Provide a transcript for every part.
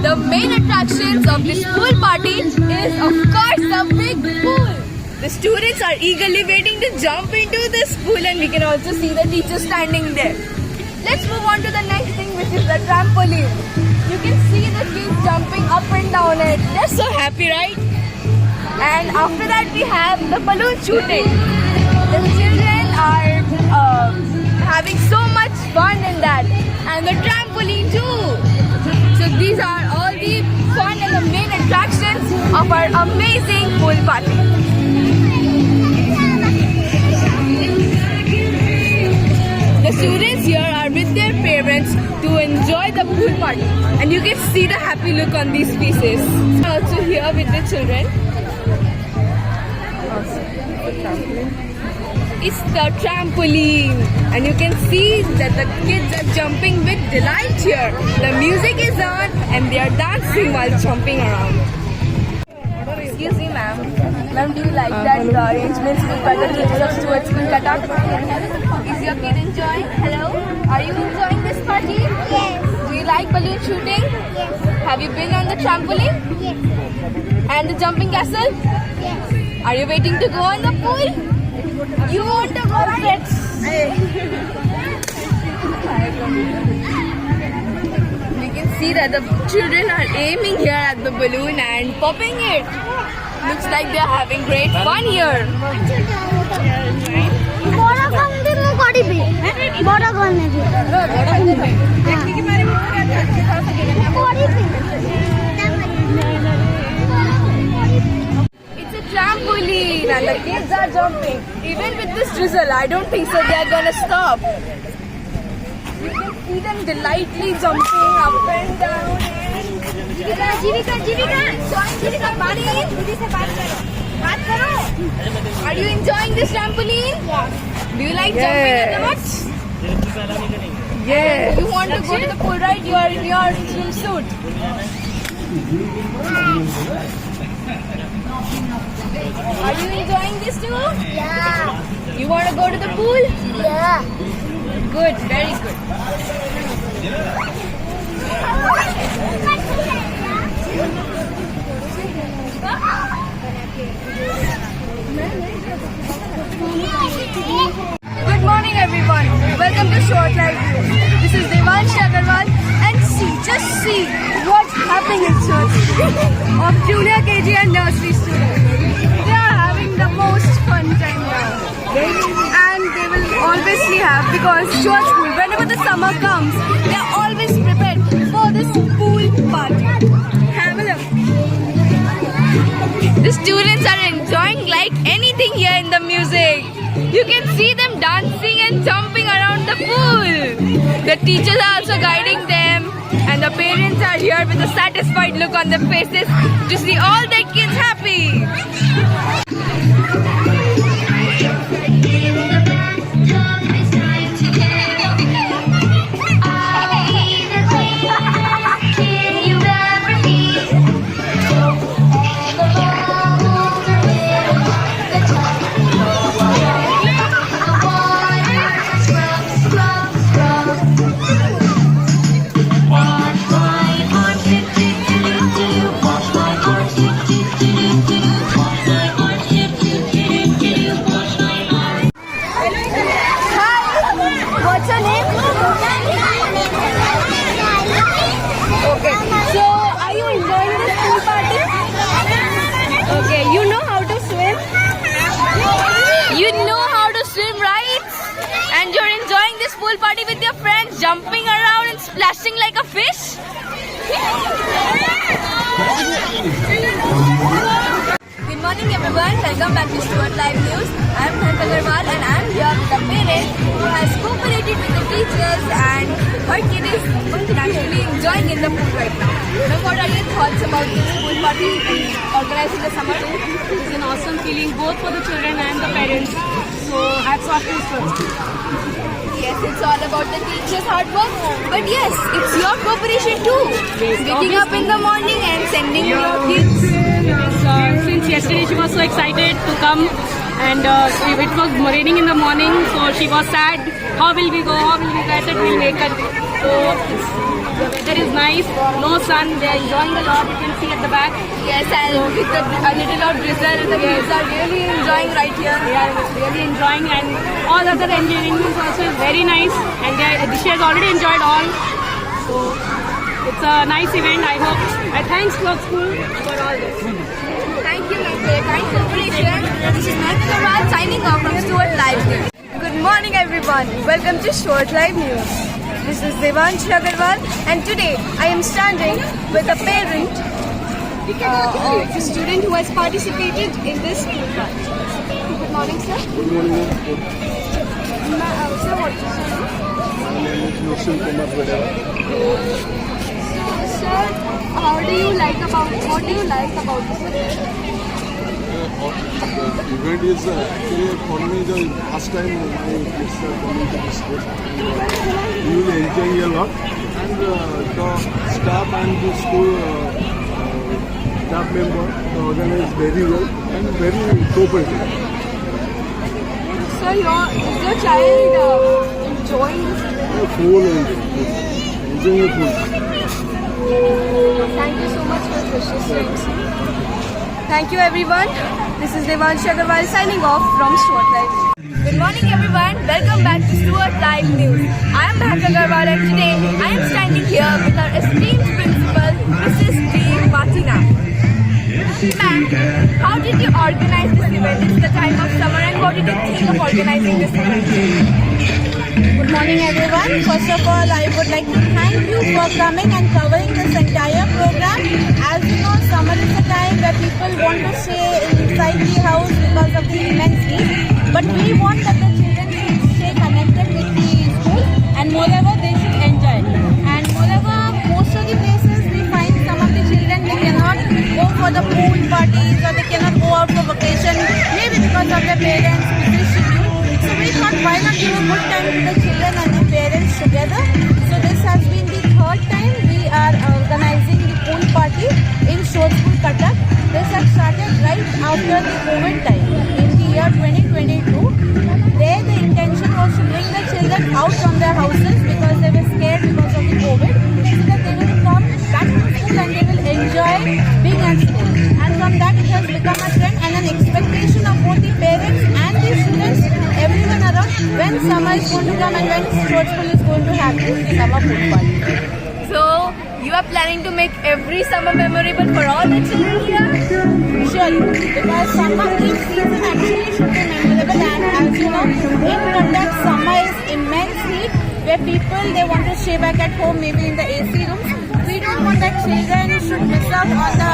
the main attractions of this pool party is of course the big pool. The students are eagerly waiting to jump into this pool, and we can also see the teachers standing there. Let's move on to the next thing, which is the trampoline. You can see the kids jumping up and down it. They're so happy, right? And after that we have the balloon shooting. The children are having so much fun in that, and the trampoline too. So these are all the fun and the main attractions of our amazing pool party. The students here are with their parents to enjoy the pool party, and you can see the happy look on these faces. Also here with the children. It's the trampoline, and you can see that the kids are jumping with delight here. The music is on and they are dancing while jumping around. Excuse me, ma'am. Ma'am, do you like that the arrangements made by the teachers of Stuart School Cuttack? Is your kid enjoying? Hello? Are you enjoying this party? Yes. Do you like balloon shooting? Yes. Have you been on the trampoline? Yes. And the jumping castle? Yes. Are you waiting to go on the pool? You want to go, right? We can see that the children are aiming here at the balloon and popping it. Looks like they are having great fun here. It's a trampoline and the kids are jumping. Even with this drizzle, I don't think so they are gonna stop. You can see them delightfully jumping up and down. Jivika, join Jivika, Bani. Didi se baat karo. Are you enjoying this trampoline? Yes. Do you like jumping a lot? Yes. You want to go to the pool, right? You are in your swimsuit. Are you enjoying this too? Yeah. You want to go to the pool? Yeah. Good, very good. Good morning, everyone. Welcome to Short Life News. This is Devanshi Agarwal, and just see what's happening in church of junior KG and nursery students. They are having the most fun time now, and they will obviously have, because church school, whenever the summer comes, they are always prepared for this pool party. Have a look. The students are enjoying like anything here in the music. You can see them dancing and jumping around the pool. The teachers are also guiding them, and the parents are here with a satisfied look on their faces to see all their kids happy. What's your name? Okay, so are you enjoying this pool party? Okay, you know how to swim? You know how to swim, right? And you're enjoying this pool party with your friends, jumping around and splashing like a fish? Good morning, everyone. Welcome back to Stuart Live News. I'm Dhanat Agarwal, and I'm here with a parent who has cooperated with the teachers, and her kid is naturally enjoying in the pool right now. Now, what are your thoughts about this pool party organized in the summer? It's an awesome feeling both for the children and the parents. So hats off to Stuart. Yes, it's all about the teachers' hard work. But yes, it's your cooperation too. Waking up in the morning and sending your kids. Since yesterday she was so excited to come, and it was raining in the morning, so she was sad. How will we go? How will we go? I said we'll make her So the weather is nice, no sun, they are enjoying a lot, you can see at the back. Yes, and with a little of drizzle, the kids are really enjoying right here. They are really enjoying, and all other engineering also is very nice, and she has already enjoyed all. So it's a nice event, I hope. I thanks to our school for all this. Thank you, my dear. Kind cooperation. This is Mahika Agarwal signing off from Stuart Live News. Good morning, everyone. Welcome to Stuart Live News. This is Devanshi Agarwal, and today I am standing with a parent of a student who has participated in this school run. Good morning, sir. Good morning. Sir, what is your name? My name is Nushin Kumar Vadera. Sir, what do you like about this event? The event is actually for me the first time my kids are coming to this school. We will enjoy a lot, and the staff and the school staff member organize very well and very cooperative. Sir, is your child enjoying this event? Full enjoying the food. Thank you so much for your precious time, sir. Thank you, everyone. This is Devanshi Agarwal signing off from Stuart Live. Good morning, everyone. Welcome back to Stuart Live News. I am Mahika Agarwal, and today I am standing here with our esteemed principal, Mrs. D. Martina. Ma'am, how did you organize this event? It's the time of summer, and what did you think of organizing this event? Good morning, everyone. First of all, I would like to thank you for coming and covering this entire program. As you know, summer is a time where people want to stay inside the house because of the immense heat. But we want that the children should stay connected with the school, and moreover, they should enjoy. And moreover, most of the places we find some of the children, they cannot go for the pool parties or they cannot go out for vacation, maybe because of their parents' busy schedule. So we thought, why not give a good time to the children and the parents together? So this has been the third time we are organizing the pool party in Shore School, Cuttack. This had started right after the COVID time in the year 2022. There the intention was to bring the children out from their houses because they were scared because of the COVID, so that they will come back to school and they will enjoy being at school. And from that it has become a trend and an expectation of both the parents and the students, everyone around, when summer is going to come and when Short School is going to have this summer pool party. So, you are planning to make every summer memorable for all the children here? Surely, because summer, each season actually should be memorable, and as you know, in Cuttack, summer is immense heat where people, they want to stay back at home, maybe in the AC rooms. We don't want that children should miss out on the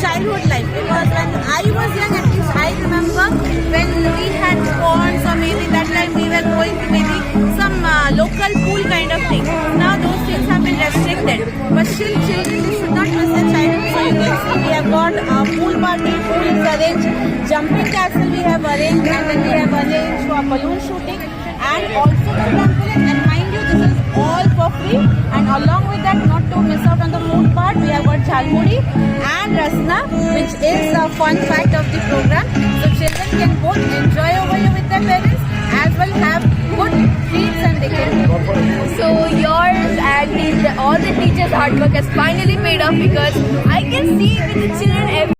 childhood life, because when I was young, at least I remember when we had ponds, or maybe that time we were going to maybe some local pool kind of thing. Now those things have been restricted, but still children, they should not miss their childhood. So you can see we have got a pool party, pool is arranged, jumping castle we have arranged, and then we have arranged for balloon shooting and also the trampoline. And mind you, this is all for free, and along with that, not to miss out on the food part, we have got Jhalmuri and Rasna, which is a fun fact of the program. So children can both enjoy over here with their parents as well have good treats and they can. So yours and all the teachers' hard work has finally paid off, because I can see with the children